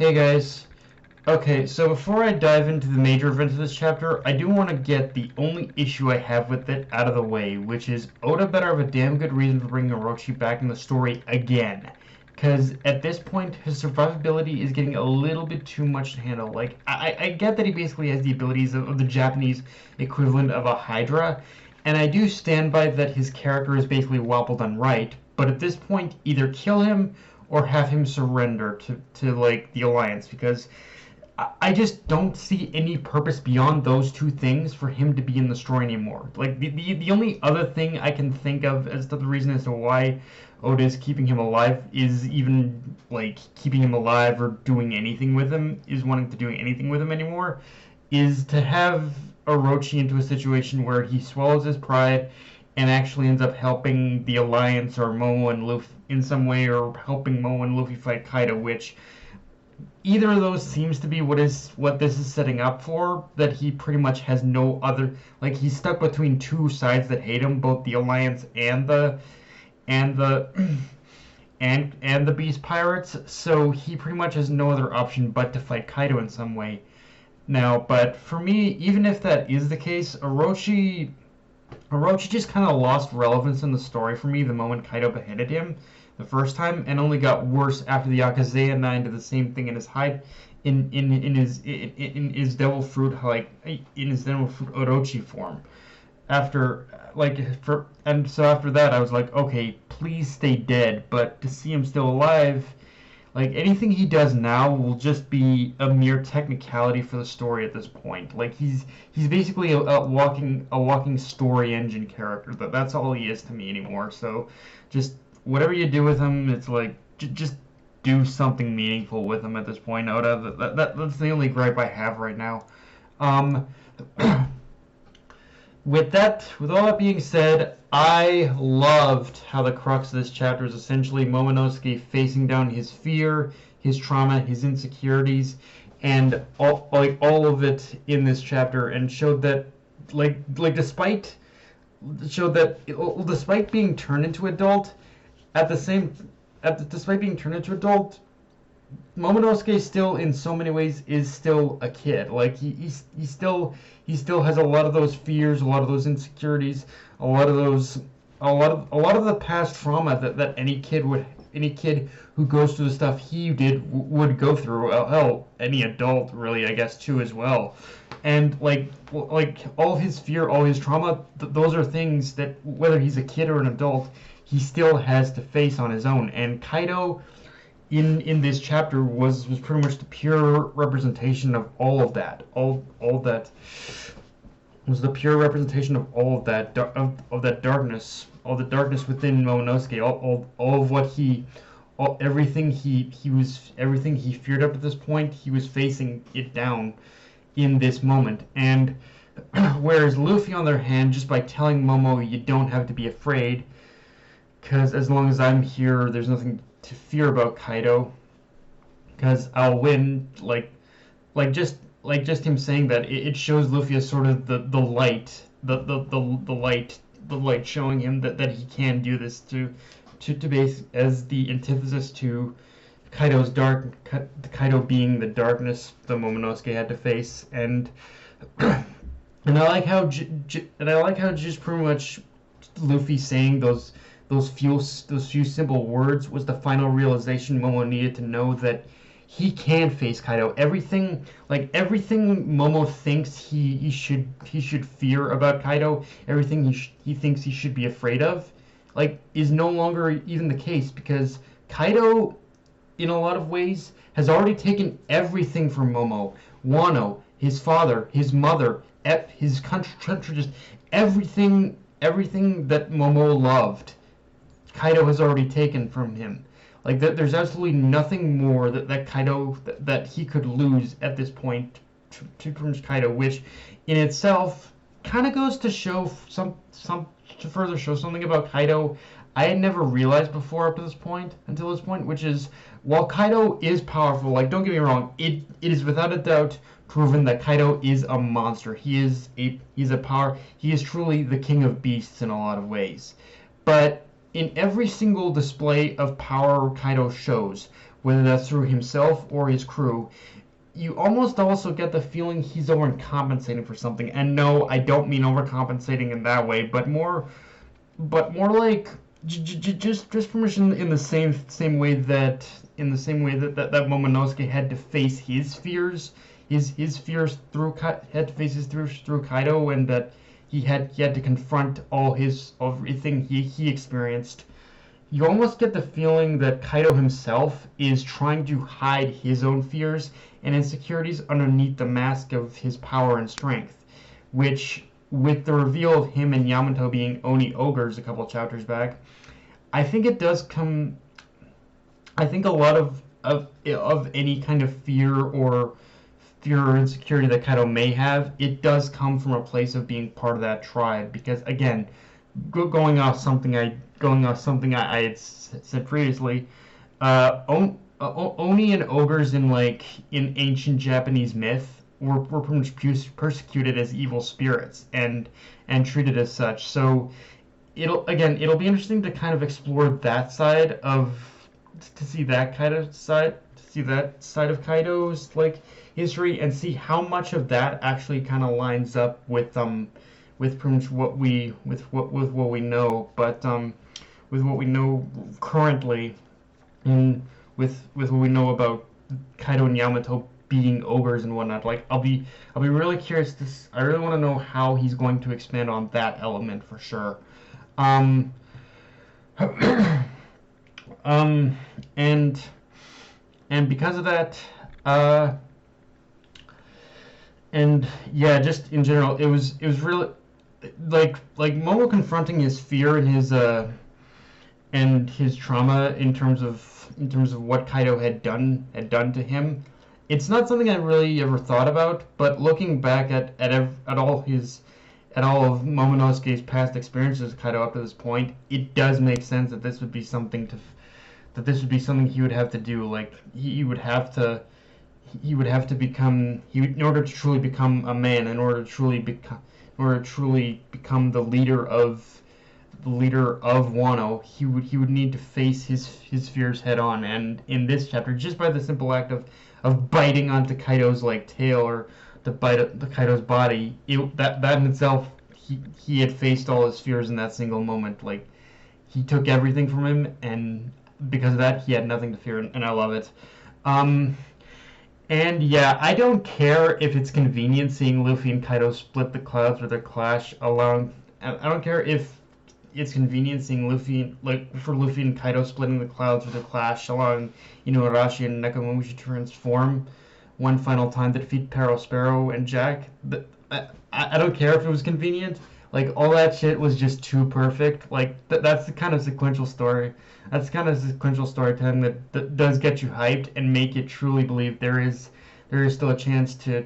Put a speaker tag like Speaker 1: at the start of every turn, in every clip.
Speaker 1: Hey guys. Okay, so before I dive into the major events of this chapter, I do want to get the only issue I have with it out of the way, which is Oda better have a damn good reason for bringing Orochi back in the story again. Because at this point, his survivability is getting a little bit too much to handle. Like, I get that he basically has the abilities of the Japanese equivalent of a Hydra, and I do stand by that his character is basically well done right, but at this point, either kill him or have him surrender to like the Alliance, because I just don't see any purpose beyond those two things for him to be in the story anymore. Like the only other thing I can think of as to the reason as to why Oda is keeping him alive is even like keeping him alive or doing anything with him is wanting to do anything with him anymore is to have Orochi into a situation where he swallows his pride and actually ends up helping the Alliance or Momo and Luffy in some way, or helping Momo and Luffy fight Kaido, which either of those seems to be what this is setting up for. That he pretty much has no other, like, he's stuck between two sides that hate him, both the Alliance and the and the and the Beast Pirates. So he pretty much has no other option but to fight Kaido in some way. Now, but for me, even if that is the case, Orochi just kind of lost relevance in the story for me the moment Kaido beheaded him the first time, and only got worse after the Akazeya 9 did the same thing in his in his Devil Fruit, like in his Devil Fruit Orochi form. After so after that I was like, okay, please stay dead. But to see him still alive, like, anything he does now will just be a mere technicality for the story at this point. Like, he's basically a walking story engine character. That's all he is to me anymore. So just whatever you do with him, it's like just do something meaningful with him at this point, Oda. That's the only gripe I have right now. Um, with all that being said, I loved how the crux of this chapter is essentially Momonosuke facing down his fear, his trauma, his insecurities, and all of it in this chapter, and showed that despite being turned into adult, despite being turned into adult, Momonosuke still, in so many ways, is still a kid. Like, he still has a lot of those fears, a lot of those insecurities, a lot of the past trauma that any kid who goes through the stuff he did would go through. Hell, any adult really, I guess, too, as well. And like all his fear, all his trauma, those are things that, whether he's a kid or an adult, he still has to face on his own. And Kaido, in this chapter, was pretty much the pure representation of all of that. All that was the pure representation of all of that of that darkness, all the darkness within Momonosuke, all of what everything he feared up to this point. He was facing it down in this moment. And whereas Luffy, on the other hand, just by telling Momo, you don't have to be afraid, because as long as I'm here, there's nothing to fear about Kaido, because I'll win. Just him saying that, it shows Luffy as sort of the light, the light showing him that he can do this, to base as the antithesis to Kaido's Kaido being the darkness the Momonosuke had to face. And I like how just pretty much Luffy saying those few simple words was the final realization Momo needed to know that he can face Kaido. Everything Momo thinks he should fear about Kaido, everything he thinks he should be afraid of, is no longer even the case, because Kaido, in a lot of ways, has already taken everything from Momo. Wano, his father, his mother, his country, just everything that Momo loved, Kaido has already taken from him. There's absolutely nothing more that Kaido that he could lose at this point to Kaido, which in itself kind of goes to show to further show something about Kaido I had never realized before until this point, which is, while Kaido is powerful, don't get me wrong, it is without a doubt proven that Kaido is a monster. He is truly the king of beasts in a lot of ways. But in every single display of power Kaido shows, whether that's through himself or his crew, you almost also get the feeling he's overcompensating for something. And no, I don't mean overcompensating in that way, but more like just permission in the same way that that Momonosuke had to face his fears, his fears through had to face his fears through Kaido, and that he had to confront everything he experienced. You almost get the feeling that Kaido himself is trying to hide his own fears and insecurities underneath the mask of his power and strength, which, with the reveal of him and Yamato being Oni ogres a couple chapters back, I think it does come. I think a lot of any kind of fear or insecurity that Kaido may have, it does come from a place of being part of that tribe. Because again, going off something I had said previously, Oni and ogres in ancient Japanese myth were pretty much persecuted as evil spirits and treated as such. So it'll be interesting to kind of explore that side of to see that side of Kaido's history, and see how much of that actually kind of lines up with pretty much what we know, but with what we know currently, and with what we know about Kaido and Yamato being ogres and whatnot. I'll be really curious I really want to know how he's going to expand on that element for sure. And because of that, and yeah, just in general, it was really like Momo confronting his fear and his trauma in terms of what Kaido had done to him. It's not something I really ever thought about, but looking back at all of Momonosuke's past experiences with Kaido up to this point, it does make sense that this would be something he would have to do. He would have to become, in order to truly become a man, in order to truly become the leader of Wano, he would need to face his fears head on. And in this chapter, just by the simple act of biting onto Kaido's tail, or to bite at the Kaido's body, that in itself, he had faced all his fears in that single moment. He took everything from him, and because of that, he had nothing to fear, and I love it. And yeah, I don't care if it's convenient seeing Luffy and Kaido split the clouds with their clash along. I don't care if it's convenient seeing Luffy and Kaido splitting the clouds with their clash, allowing Inuarashi and Nekomamushi to transform one final time to defeat Sparrow and Jack. I don't care if it was convenient. All that shit was just too perfect. That's the kind of sequential story. That's the kind of sequential storytelling that does get you hyped and make you truly believe there is still a chance to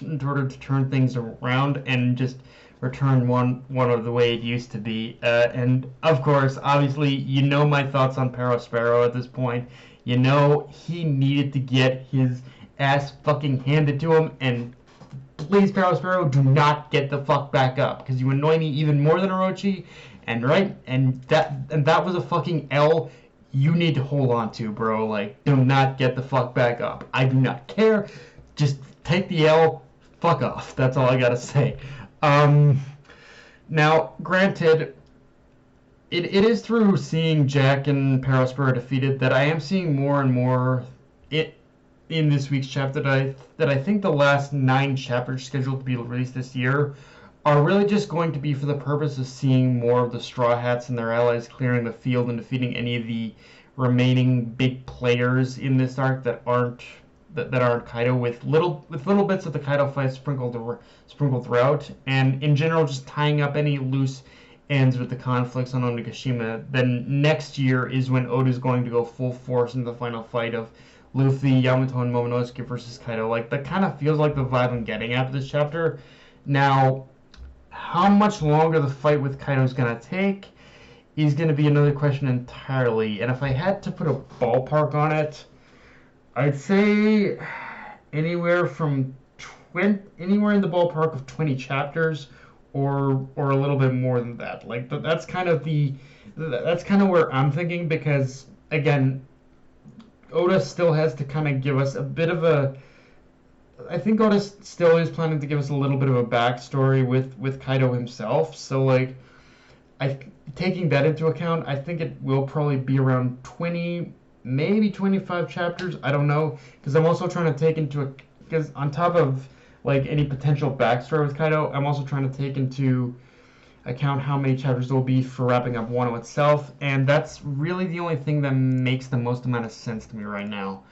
Speaker 1: in order to turn things around and just return one of the way it used to be. And of course, obviously, my thoughts on Sparrow at this point. He needed to get his ass fucking handed to him, and please, Sparrow, do not get the fuck back up, because you annoy me even more than Orochi, and that was a fucking L you need to hold on to, bro. Do not get the fuck back up. I do not care. Just take the L, fuck off. That's all I gotta say. Now, granted, it is through seeing Jack and Sparrow defeated that I am seeing more and more in this week's chapter that I think the last 9 chapters scheduled to be released this year are really just going to be for the purpose of seeing more of the Straw Hats and their allies clearing the field and defeating any of the remaining big players in this arc that aren't Kaido, with little bits of the Kaido fight sprinkled throughout, and in general just tying up any loose ends with the conflicts on Onigashima. Then next year is when Oda's going to go full force into the final fight of Luffy, Yamato, and Momonosuke versus Kaido. That kind of feels like the vibe I'm getting after this chapter. Now, how much longer the fight with Kaido is going to take is going to be another question entirely. And if I had to put a ballpark on it, I'd say anywhere in the ballpark of 20 chapters, or a little bit more than that. That's kind of where I'm thinking, because again, Oda still has to kind of give us a bit of a. I think Oda still is planning to give us a little bit of a backstory with Kaido himself. So like, taking that into account, I think it will probably be around 20, maybe 25 chapters. I don't know, because I'm also trying to take into because on top of like any potential backstory with Kaido, I'm also trying to take into account how many chapters there will be for wrapping up Wano itself, and that's really the only thing that makes the most amount of sense to me right now.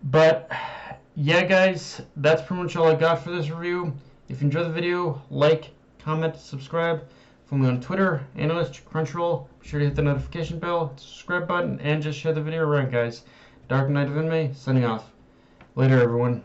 Speaker 1: But yeah, guys, that's pretty much all I got for this review. If you enjoyed the video, like, comment, subscribe. Follow me on Twitter, Analyst, Crunchyroll. Be sure to hit the notification bell, subscribe button, and just share the video around, guys. Dark Knight of Inmate, signing off. Later, everyone.